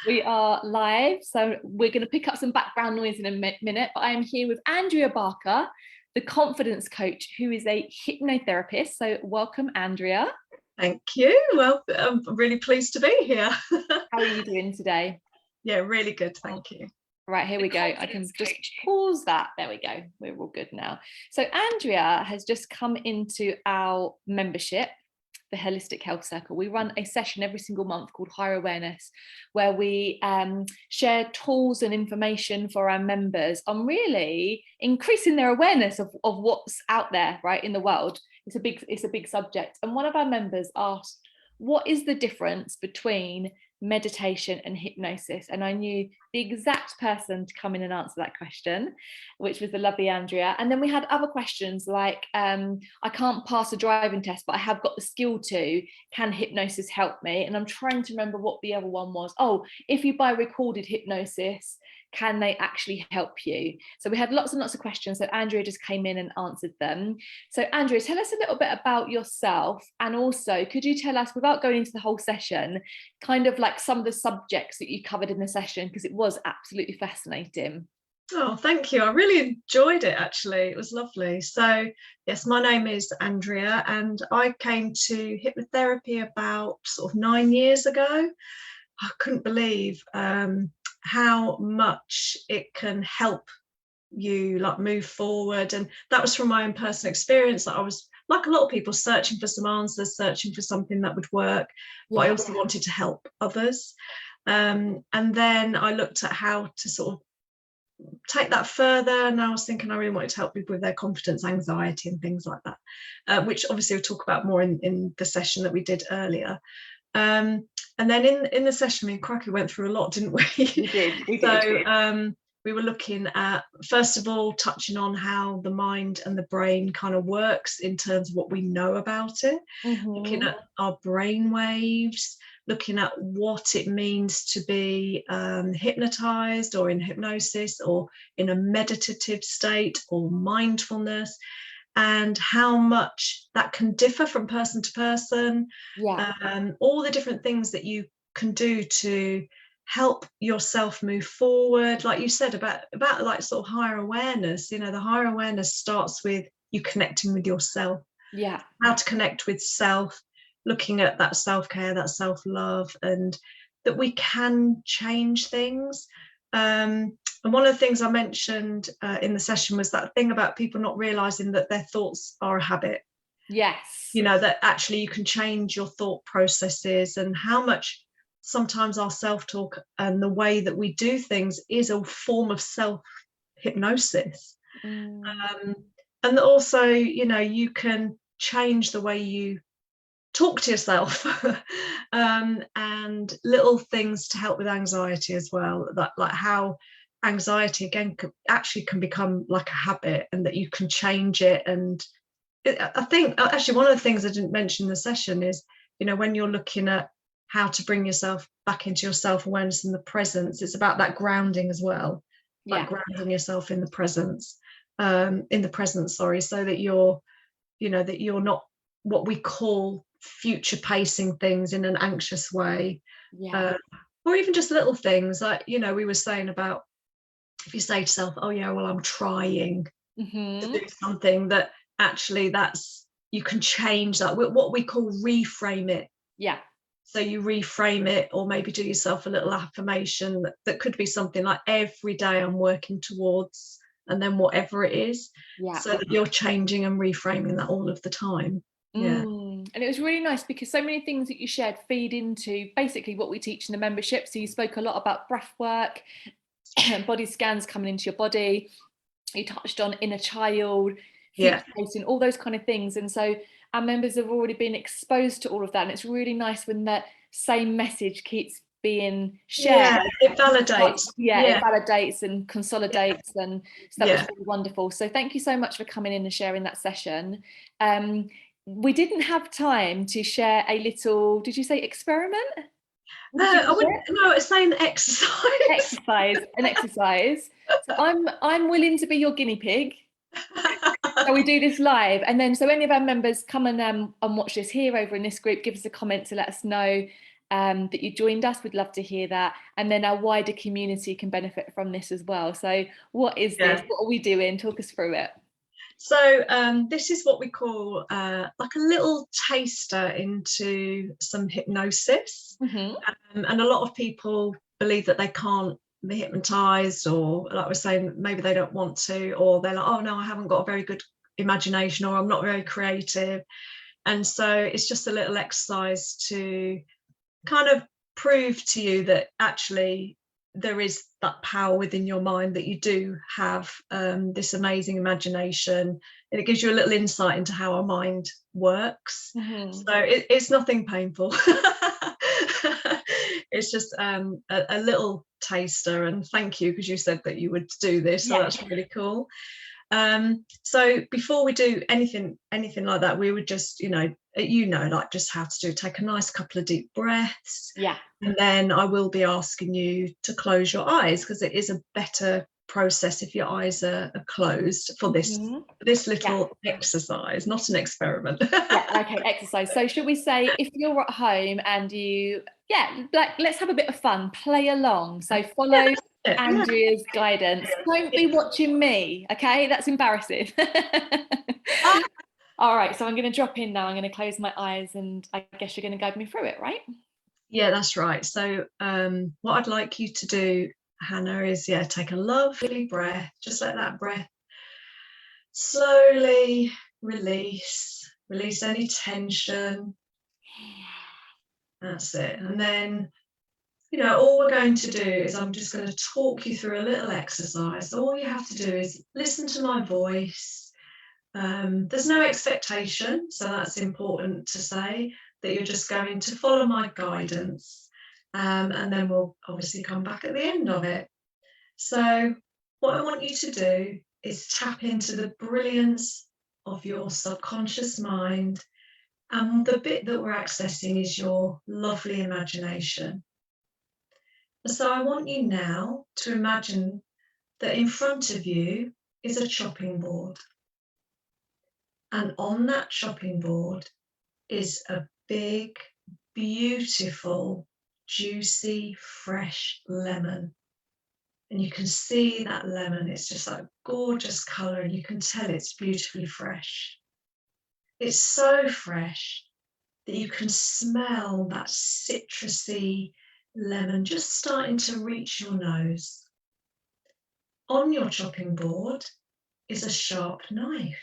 We are live, so we're going to pick up some background noise in a minute, but I am here with Andrea Barker, the confidence coach, who is a hypnotherapist. So welcome, Andrea. Thank you. Well, I'm really pleased to be here. How are you doing today? Yeah, really good. Thank you. Right, here we go. I can just pause that. There we go. We're all good now. So Andrea has just come into our membership, the Holistic Health Circle. We run a session every single month called Higher Awareness, where we share tools and information for our members on really increasing their awareness of what's out there, right, in the world. It's a big subject. And one of our members asked, what is the difference between meditation and hypnosis? And I knew the exact person to come in and answer that question, which was the lovely Andrea. And then we had other questions like, I can't pass a driving test, but I have got the skill to. Can hypnosis help me? And I'm trying to remember what the other one was. Oh, if you buy recorded hypnosis, can they actually help you? So we had lots and lots of questions. So Andrea just came in and answered them. So Andrea, tell us a little bit about yourself. And also, could you tell us, without going into the whole session, kind of like some of the subjects that you covered in the session, because it was absolutely fascinating. Oh, thank you. I really enjoyed it, actually. It was lovely. So, yes, my name is Andrea, and I came to hypnotherapy about sort of 9 years ago. I couldn't believe how much it can help you like move forward, and that was from my own personal experience. That I was, like a lot of people, searching for some answers, searching for something that would work, but I also wanted to help others. And then I looked at how to sort of take that further, and I was thinking I really wanted to help people with their confidence, anxiety and things like that, which obviously we'll talk about more in the session that we did earlier. And then in the session, me and went through a lot, didn't we? We did. So we were looking at, first of all, touching on how the mind and the brain kind of works in terms of what we know about it, looking at our brain waves, looking at what it means to be hypnotized or in hypnosis or in a meditative state or mindfulness, and how much that can differ from person to person. All the different things that you can do to help yourself move forward, like you said about like sort of higher awareness. You know, the higher awareness starts with you connecting with yourself, how to connect with self, looking at that self-care, that self-love, and that we can change things. And one of the things I mentioned in the session was that thing about people not realizing that their thoughts are a habit. Yes. You know, that actually you can change your thought processes, and how much sometimes our self-talk and the way that we do things is a form of self-hypnosis. And also, you know, you can change the way you talk to yourself, and little things to help with anxiety as well, that like how anxiety again can become like a habit, and that you can change it. And I think actually one of the things I didn't mention in the session is, you know, when you're looking at how to bring yourself back into your self-awareness and the presence, it's about that grounding as well, like grounding yourself in the presence, so that you're, you know, that you're not what we call future pacing things in an anxious way, or even just little things like, you know, we were saying about, if you say to yourself, oh yeah, well, I'm trying to do something, that actually that's, you can change that, what we call reframe it. So you reframe it, or maybe do yourself a little affirmation that could be something like, every day I'm working towards, and then whatever it is, so that you're changing and reframing that all of the time. And it was really nice because so many things that you shared feed into basically what we teach in the membership. So you spoke a lot about breath work, body scans coming into your body. You touched on inner child, facing, all those kind of things. And so our members have already been exposed to all of that. And it's really nice when that same message keeps being shared. It validates. It validates and consolidates. And so that was really wonderful. So thank you so much for coming in and sharing that session. We didn't have time to share a little, did you say experiment? No, I wouldn't. No, it's saying exercise. An exercise. So I'm willing to be your guinea pig. So we do this live, and then so any of our members come and watch this here over in this group, give us a comment to let us know that you joined us. We'd love to hear that. And then our wider community can benefit from this as well. So what is this? What are we doing? Talk us through it. So this is what we call like a little taster into some hypnosis. And a lot of people believe that they can't be hypnotized, or like we're saying, maybe they don't want to, or they're like, oh no, I haven't got a very good imagination, or I'm not very creative. And so it's just a little exercise to kind of prove to you that actually there is that power within your mind, that you do have this amazing imagination, and it gives you a little insight into how our mind works. So it's nothing painful. It's just a little taster, and thank you, because you said that you would do this, so that's really cool. So before we do anything like that, we would just, like just how to take a nice couple of deep breaths. And then I will be asking you to close your eyes, because it is a better process if your eyes are closed for this little exercise, not an experiment. Okay, exercise. So should we say, if you're at home and you, let's have a bit of fun, play along. So follow Andrea's guidance. Don't be watching me, okay? That's embarrassing. All right, so I'm going to drop in now. I'm going to close my eyes, and I guess you're going to guide me through it, right? Yeah, that's right. So what I'd like you to do, Hannah, is take a lovely breath. Just let that breath slowly release any tension. That's it. And then, all we're going to do is I'm just going to talk you through a little exercise. So all you have to do is listen to my voice. There's no expectation, so that's important to say, that you're just going to follow my guidance, and then we'll obviously come back at the end of it. So what I want you to do is tap into the brilliance of your subconscious mind, and the bit that we're accessing is your lovely imagination. So I want you now to imagine that in front of you is a chopping board. And on that chopping board is a big, beautiful, juicy, fresh lemon. And you can see that lemon. It's just like gorgeous colour, and you can tell it's beautifully fresh. It's so fresh that you can smell that citrusy lemon just starting to reach your nose. On your chopping board is a sharp knife.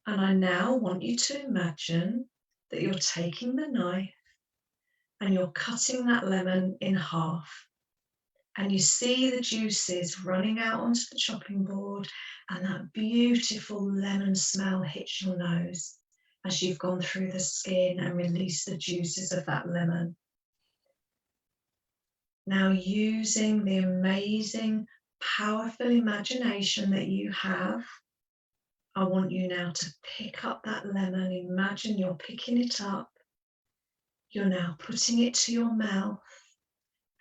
And I now want you to imagine that you're taking the knife and you're cutting that lemon in half. And you see the juices running out onto the chopping board, and that beautiful lemon smell hits your nose as you've gone through the skin and released the juices of that lemon. Now, using the amazing, powerful imagination that you have, I want you now to pick up that lemon. Imagine you're picking it up. You're now putting it to your mouth,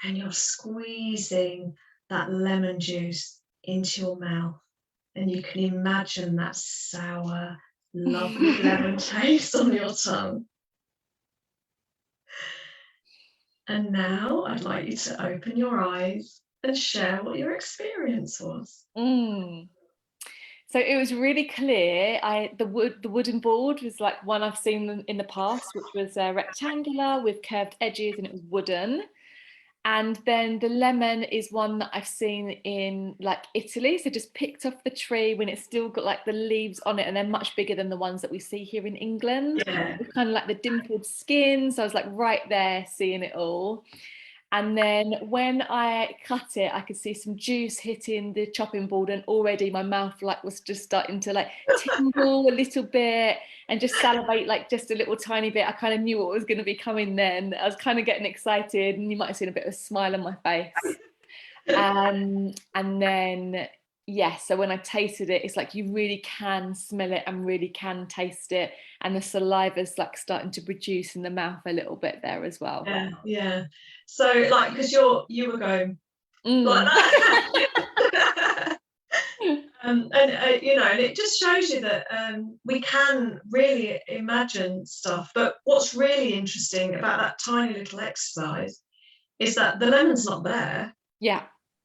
and you're squeezing that lemon juice into your mouth. And you can imagine that sour, lovely lemon taste on your tongue. And now I'd like you to open your eyes and share what your experience was. So it was really clear. The wooden board was like one I've seen in the past, which was rectangular with curved edges, and it was wooden. And then the lemon is one that I've seen in like Italy. So just picked off the tree when it's still got like the leaves on it, and they're much bigger than the ones that we see here in England. It's kind of like the dimpled skin. So I was like right there seeing it all. And then when I cut it, I could see some juice hitting the chopping board, and already my mouth was just starting to tingle a little bit and just salivate just a little tiny bit. I kind of knew what was going to be coming then. I was kind of getting excited, and you might have seen a bit of a smile on my face. And then, so when I tasted it, it's like you really can smell it and really can taste it. And the saliva's starting to produce in the mouth a little bit there as well. Yeah. So because you were going like that. And it just shows you that we can really imagine stuff. But what's really interesting about that tiny little exercise is that the lemon's not there, Yeah.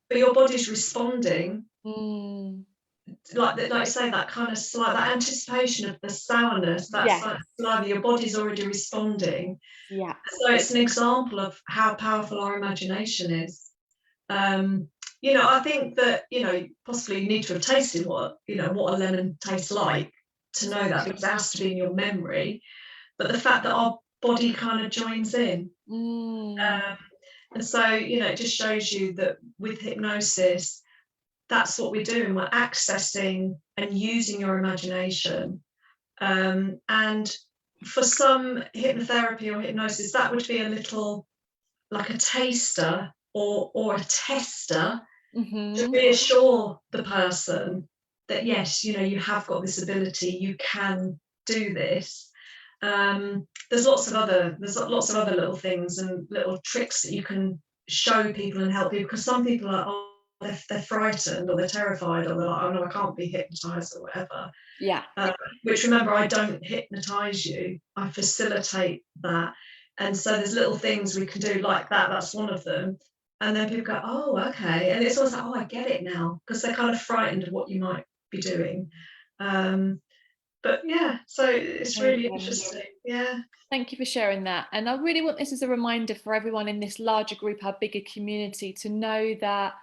but your body's responding. Mm. Like you say, that kind of that anticipation of the sourness, that Yes. saliva, your body's already responding. Yeah. So it's an example of how powerful our imagination is. I think that, possibly you need to have tasted what a lemon tastes like to know that, because it has to be in your memory. But the fact that our body kind of joins in. And so, it just shows you that with hypnosis, that's what we're doing. We're accessing and using your imagination. And for some hypnotherapy or hypnosis, that would be a little like a taster or a tester to reassure the person that, yes, you have got this ability, you can do this. There's lots of other little things and little tricks that you can show people and help people, because some people are, they're frightened or they're terrified, or they're like, oh no, I can't be hypnotized or whatever. Yeah. Which, remember, I don't hypnotize you, I facilitate that. And so there's little things we can do like that. That's one of them. And then people go, oh, okay. And it's always like, oh, I get it now, because they're kind of frightened of what you might be doing. But yeah, so it's really interesting. Yeah. Thank you for sharing that. And I really want this as a reminder for everyone in this larger group, our bigger community, to know that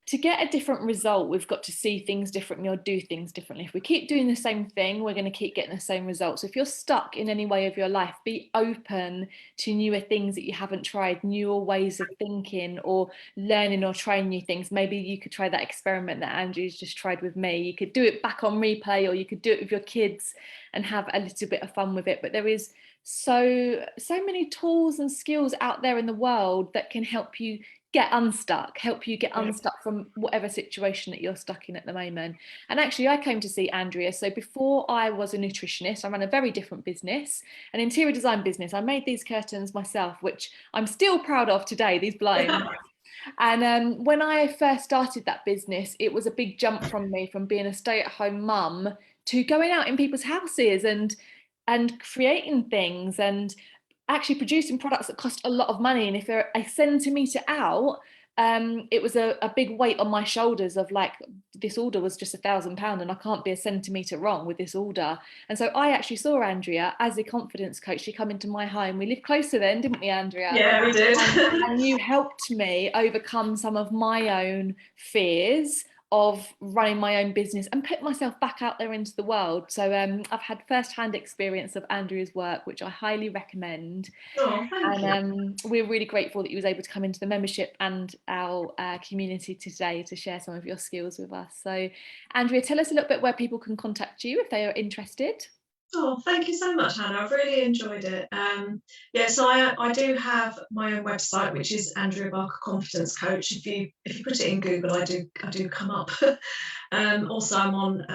to get a different result, we've got to see things differently or do things differently. If we keep doing the same thing, we're going to keep getting the same results. So if you're stuck in any way of your life, be open to newer things that you haven't tried, newer ways of thinking or learning or trying new things. Maybe you could try that experiment that Andrew's just tried with me. You could do it back on replay, or you could do it with your kids and have a little bit of fun with it. But there is so many tools and skills out there in the world that can help you get unstuck from whatever situation that you're stuck in at the moment. And actually, I came to see Andrea. So before I was a nutritionist, I ran a very different business, an interior design business. I made these curtains myself, which I'm still proud of today, these blinds. And when I first started that business, it was a big jump from me from being a stay-at-home mum to going out in people's houses and creating things and actually producing products that cost a lot of money. And if they're a centimetre out, it was a big weight on my shoulders of like, this order was just £1,000 and I can't be a centimetre wrong with this order. And so I actually saw Andrea as a confidence coach. She come into my home. We lived closer then, didn't we, Andrea? Yeah, we did. And you helped me overcome some of my own fears of running my own business and put myself back out there into the world. So I've had first-hand experience of Andrea's work, which I highly recommend. Oh, thank you. We're really grateful that you was able to come into the membership and our community today to share some of your skills with us. So Andrea, tell us a little bit where people can contact you if they are interested. Oh, thank you so much, Hannah. I've really enjoyed it. So I do have my own website, which is Andrea Barker Confidence Coach. If you put it in Google, I do come up. Also, I'm on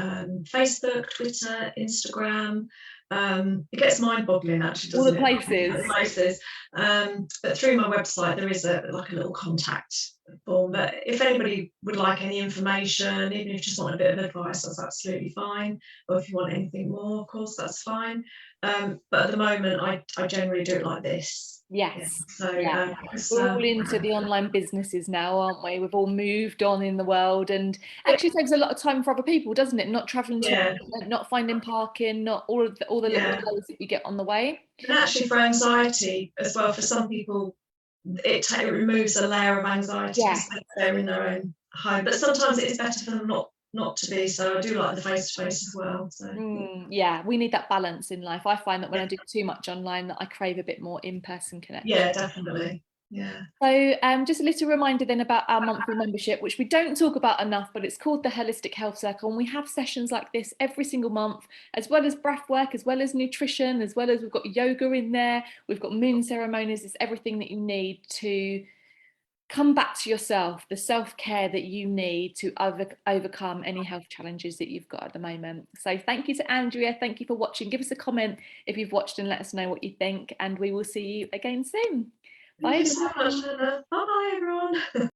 Facebook, Twitter, Instagram. It gets mind-boggling, actually, doesn't All the it? Places. But through my website, there is a little contact form. But if anybody would like any information, even if you just want a bit of advice, that's absolutely fine. Or if you want anything more, of course, that's fine. But at the moment, I generally do it like this. Yes. Yeah. So we're all into the online businesses now, aren't we? We've all moved on in the world, and actually saves a lot of time for other people, doesn't it? Not traveling to, not finding parking, not all the little delays that you get on the way. And actually, for anxiety as well, for some people, it removes a layer of anxiety because they're in their own home. But sometimes it is better for them not to be. So I do like the face-to-face as well. So yeah, we need that balance in life. I find that when I do too much online, that I crave a bit more in-person connection. Yeah, definitely. Yeah. So just a little reminder then about our monthly membership, which we don't talk about enough, but it's called the Holistic Health Circle. And we have sessions like this every single month, as well as breath work, as well as nutrition, as well as we've got yoga in there. We've got moon ceremonies. It's everything that you need to come back to yourself, the self-care that you need to overcome any health challenges that you've got at the moment. So thank you to Andrea. Thank you for watching. Give us a comment if you've watched and let us know what you think. And we will see you again soon. Bye. Thank you so much, Hannah. Bye, everyone.